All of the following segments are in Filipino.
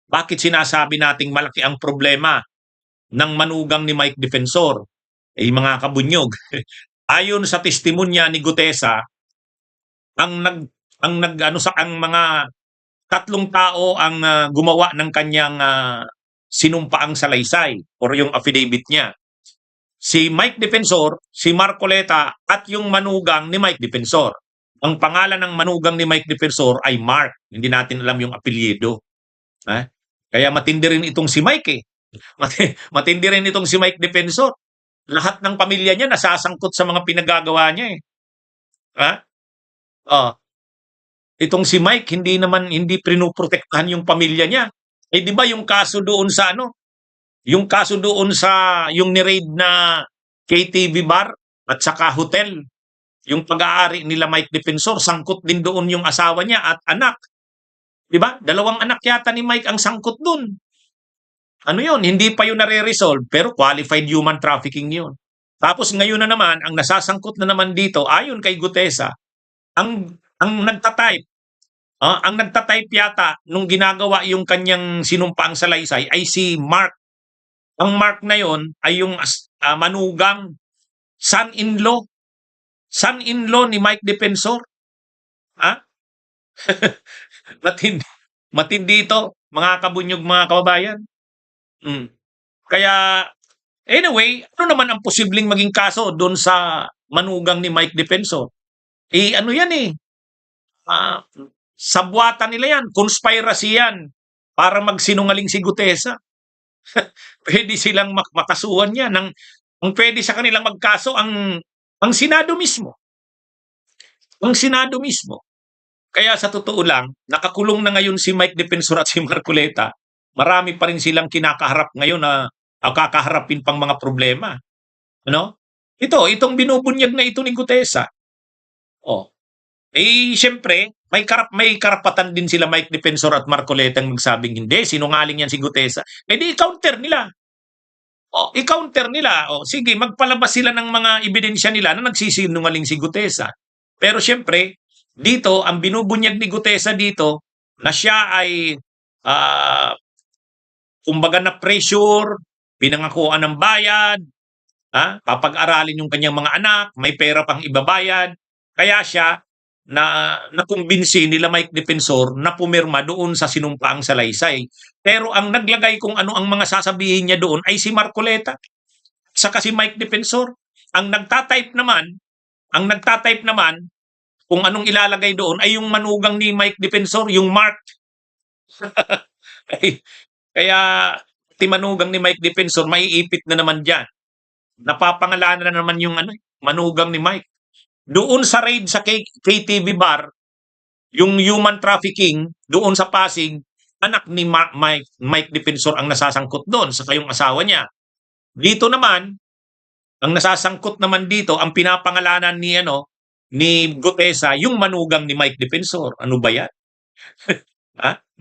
Bakit sinasabi nating malaki ang problema ng manugang ni Mike Defensor? Mga kabunyog, ayon sa testimonya ni Gutesa, ang nag ang nag ano sa ang mga tatlong tao ang gumawa ng kanyang sinumpaang salaysay or yung affidavit niya. Si Mike Defensor, si Marcoleta at yung manugang ni Mike Defensor. Ang pangalan ng manugang ni Mike Defensor ay Mark. Hindi natin alam yung apelyido. Kaya matindi rin itong si Mike eh. Matindi rin itong si Mike Defensor. Lahat ng pamilya niya nasasangkot sa mga pinagagawa niya eh. Ha? Oh, itong si Mike hindi pinoprotektahan yung pamilya niya. Di ba yung kaso doon sa yung kaso doon sa yung ni-raid na KTV bar at saka hotel, yung pag-aari nila Mike Defensor, sangkot din doon yung asawa niya at anak. Di ba? 2 anak yata ni Mike ang sangkot doon. Ano yun? Hindi pa yun nare-resolve, pero qualified human trafficking yun. Tapos ngayon na naman, ang nasasangkot na naman dito, ayon kay Gutesa, ang nagtatype, ang nagtatype yata nung ginagawa yung kanyang sinumpaang salaysay ay si Mark. Ang Mark na yon ay yung manugang son-in-law. Son-in-law ni Mike Defensor. Ha? Matindi ito, mga kabunyog, mga kababayan. Kaya, anyway, ano naman ang posibleng maging kaso doon sa manugang ni Mike Defensor? Ano yan eh, sabwatan nila yan, conspiracy yan, para magsinungaling si Gutesa. Pwede silang makasuhan yan. Ang pwede sa kanilang magkaso ang Senado mismo. Ang Senado mismo. Kaya sa totoo lang, nakakulong na ngayon si Mike Defensor at si Marcoleta. Marami pa rin silang kinakaharap ngayon na kakaharapin pang mga problema. Ano? Itong binubunyag na ito ni Gutesa. Siyempre, may karapatan din sila Mike Defensor at Marcoleta ang magsabing hindi, sinungaling yan si Gutesa. Di i-counter nila. I-counter nila. Sige, magpalabas sila ng mga ebidensya nila na nagsisinungaling si Gutesa. Pero siyempre, dito, ang binubunyag ni Gutesa dito, na siya ay, kumbaga na pressure, pinangakuan ng bayad, papag-aralin yung kanyang mga anak, may pera pang ibabayad. Kaya siya, nakumbinsi nila Mike Defensor na pumirma doon sa sinumpaang salaysay. Pero ang naglagay kung ano ang mga sasabihin niya doon ay si Marcoleta saka si Mike Defensor. Ang nagtatype naman kung anong ilalagay doon ay yung manugang ni Mike Defensor, yung Mark. Kaya manugang ni Mike Defensor maiipit na naman diyan. Napapangalanan na naman yung manugang ni Mike. Doon sa raid sa KTV bar, yung human trafficking doon sa Pasig, anak ni Mike Defensor ang nasasangkot doon sa yung asawa niya. Dito naman, ang nasasangkot naman dito, ang pinapangalanan ni Gutesa, yung manugang ni Mike Defensor. Ano ba yan?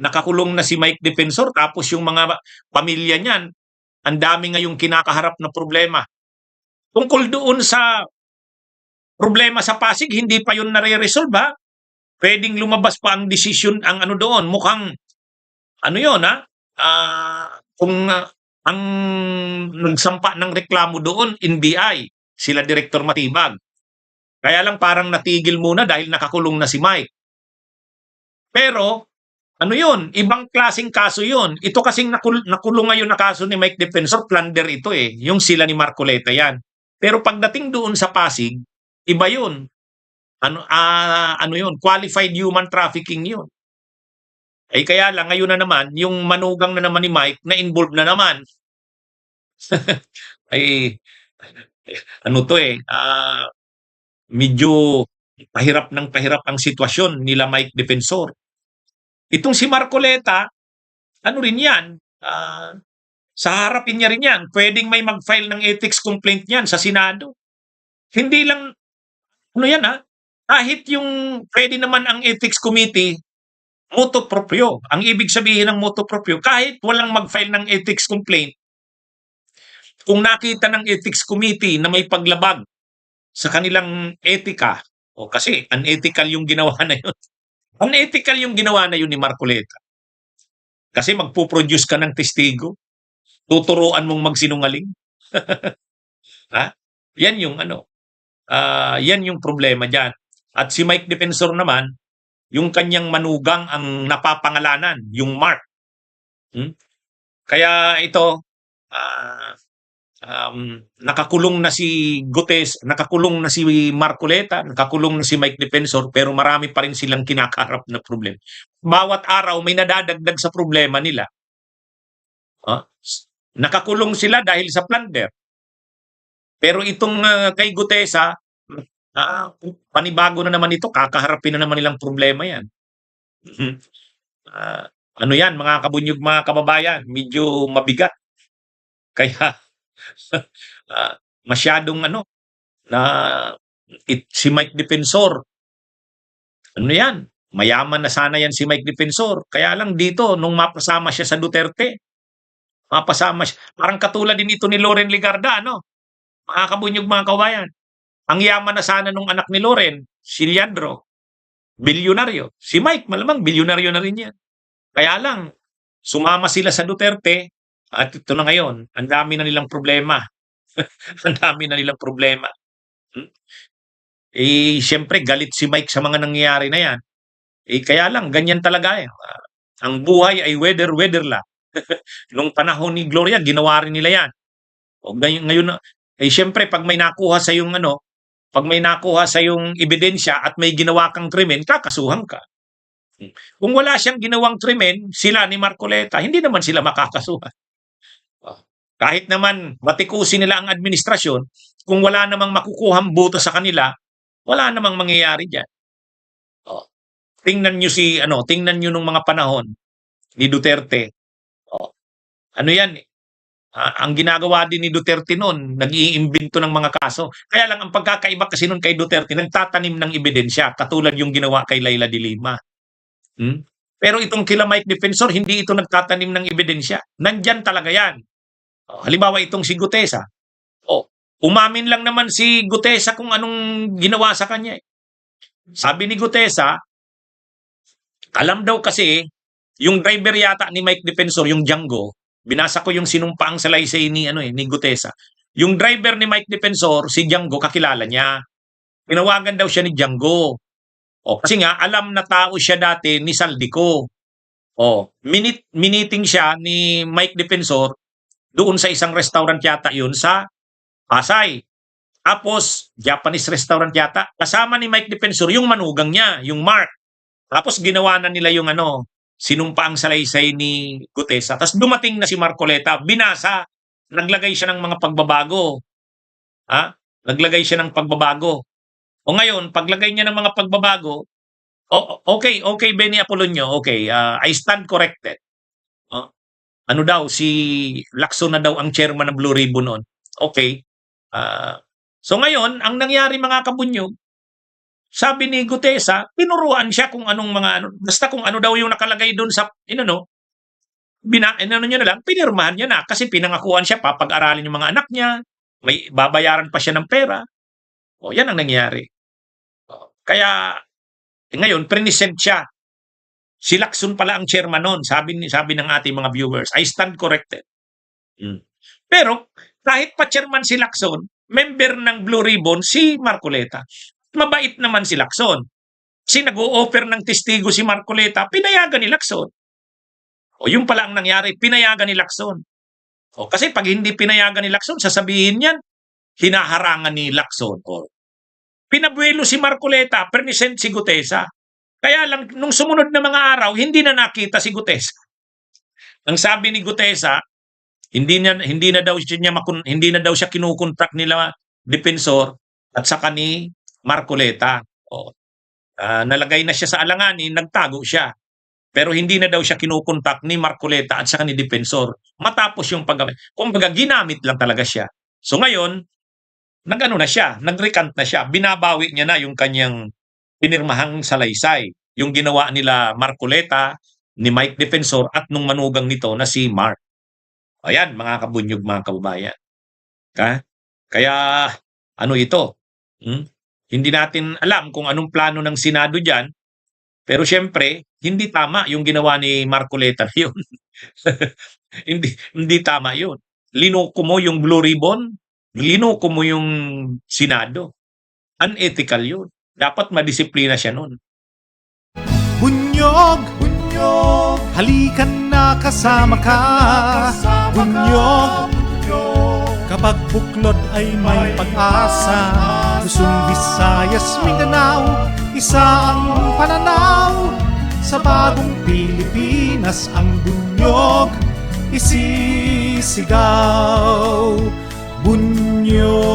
Nakakulong na si Mike Defensor, tapos yung mga pamilya niyan, ang dami ngayong kinakaharap na problema. Tungkol doon sa problema sa Pasig, hindi pa yun nare-resolve Pwedeng lumabas pa ang decision, ang doon. Mukhang, yun kung ang nagsampa ng reklamo doon, NBI, sila Director Matibag. Kaya lang parang natigil muna dahil nakakulong na si Mike. Pero, yun, ibang klaseng kaso yun. Ito kasing nakulong ngayon na kaso ni Mike Defensor, plunder ito yung sila ni Marcoleta yan. Pero pagdating doon sa Pasig, iba yun. Yun? Qualified human trafficking yun. Kaya lang, ngayon na naman, yung manugang na naman ni Mike, na-involved na naman. Medyo pahirap ang sitwasyon nila Mike Defensor. Itong si Marcoleta, rin yan, sa harapin niya rin yan, pwedeng may mag-file ng ethics complaint yan sa Senado. Hindi lang, kahit yung pwede naman ang ethics committee, motu proprio. Ang ibig sabihin ng motu proprio, kahit walang mag-file ng ethics complaint, kung nakita ng ethics committee na may paglabag sa kanilang etika, kasi unethical yung ginawa na yun. Unethical yung ginawa na yun ni Marcoleta. Kasi magpo-produce ka ng testigo, tuturuan mong magsinungaling, ha? Yan yung ano, yan yung problema diyan. At si Mike Defensor naman, yung kanyang manugang ang napapangalanan, yung Mark. Hmm? Kaya ito, ah, nakakulong na si Gutes, nakakulong na si Marcoleta, nakakulong na si Mike Defensor, pero marami pa rin silang kinakaharap na problema. Bawat araw may nadadagdag sa problema nila. Ah, nakakulong sila dahil sa plunder. Pero itong kay Gutesa, ah, panibago na naman ito, kakaharapin na naman nilang problema yan. Mhm. Ah, ano yan, mga kabunyog, mga kababayan, medyo mabigat. Kaya ah, masyadong ano, na si Mike Defensor, ano yan, mayaman na sana yan si Mike Defensor. Kaya lang dito, nung mapasama siya sa Duterte, mapasama siya. Parang katulad din ito ni Loren Legarda, no? Mga kabunyog, mga kabayan. Ang yaman na sana nung anak ni Loren, si Leandro, bilyonaryo. Si Mike, malamang bilyonaryo na rin yan. Kaya lang, sumama sila sa Duterte, at ito na ngayon, ang dami na nilang problema. Ang dami na nilang problema. Hmm? Eh, siyempre, galit si Mike sa mga nangyayari na yan. Eh, kaya lang, ganyan talaga eh. Ang buhay ay weather lang. Nung panahon ni Gloria, ginawa rin nila yan. O ngayon na, eh siyempre, pag may nakuha sa yung ano, pag may nakuha sa yung ebidensya at may ginawa kang krimen, kakasuhan ka. Kung wala siyang ginawang krimen, sila ni Marcoleta, hindi naman sila makakasuhan. Kahit naman batikusin nila ang administrasyon, kung wala namang makukuhang boto sa kanila, wala namang mangyayari diyan. Oh. Tingnan niyo si ano, tingnan niyo nung mga panahon ni Duterte. Oh. Ano 'yan eh. Ang ginagawa din ni Duterte noon, nag-iimbento ng mga kaso. Kaya lang ang pagkakaiba kasi noon kay Duterte, nagtatanim ng ebidensya, katulad yung ginawa kay Laila de Lima. Hmm? Pero itong kila Mike Defensor, hindi ito nagtatanim ng ebidensya. Nandyan talaga yan. Halimbawa itong si Gutesa. Umamin lang naman si Gutesa kung anong ginawa sa kanya. Sabi ni Gutesa, alam daw kasi, yung driver yata ni Mike Defensor, yung Django, binasa ko yung sinumpaang salaysay ni, ni Gutesa. Yung driver ni Mike Defensor, si Django, kakilala niya. Tinawagan daw siya ni Django. Kasi nga, alam na tao siya dati ni Saldico. Miniting siya ni Mike Defensor doon sa isang restaurant yata yun sa Pasay. Tapos, Japanese restaurant yata. Kasama ni Mike Defensor yung manugang niya, yung Mark. Tapos ginawa na nila yung sinumpa ang salaysay ni Gutesa. Tapos dumating na si Marcoleta, binasa, naglagay siya ng mga pagbabago. Naglagay siya ng pagbabago. O ngayon, paglagay niya ng mga pagbabago, okay, Benny Apolonio, okay, I stand corrected. Ano daw, si Lacson na daw ang chairman ng Blue Ribbon noon. Okay. So ngayon, ang nangyari mga kabunyog, sabi ni Gutesa, pinuruan siya kung anong mga basta kung ano daw yung nakalagay doon sa niya na lang, pinirmahan niya na kasi pinangakuan siya papag-aralin yung mga anak niya, may babayaran pa siya ng pera. Yan ang nangyari. Kaya ngayon present siya. Si Lacson pala ang chairman noon, sabi ng ating mga viewers. I stand corrected. Pero kahit pa chairman si Lacson, member ng Blue Ribbon si Marcoleta. Mabait naman si Lacson. Kasi nag-o-offer ng testigo si Marcoleta, pinayagan ni Lacson. Yung pala ang nangyari, pinayagan ni Lacson. Kasi pag hindi pinayagan ni Lacson, sasabihin niyan, hinaharangan ni Lacson. Pinabuelo si Marcoleta, present si Gutesa. Kaya lang, nung sumunod na mga araw, hindi na nakita si Gutesa. Ang sabi ni Gutesa, hindi na daw siya kinukontak nila Defensor at saka ni Marcoleta. Nalagay na siya sa alanganin, nagtago siya. Pero hindi na daw siya kinukontak ni Marcoleta at saka ni Defensor. Matapos yung kumbaga ginamit lang talaga siya. So ngayon, na siya, nag-recant na siya. Binabawi niya na yung kanyang pinirmahang salaysay. Yung ginawa nila Marcoleta, ni Mike Defensor at nung manugang nito na si Mark. Ayan, mga kabunyog, mga kababayan. Kaya, ano ito? Hindi natin alam kung anong plano ng Senado dyan. Pero syempre, Hindi tama yung ginawa ni Marcoleta na yun. Hindi tama yun. Linoko mo yung Blue Ribbon, linoko mo yung Senado. Unethical yun. Dapat madisiplina siya nun. Bunyog, bunyog, halikan na kasama ka. Bunyog, kapag buklod ay may pag-asa. Luzon, Visayas, Mindanao, isa ang pananaw. Sa bagong Pilipinas ang bunyog isisigaw. Bunyog.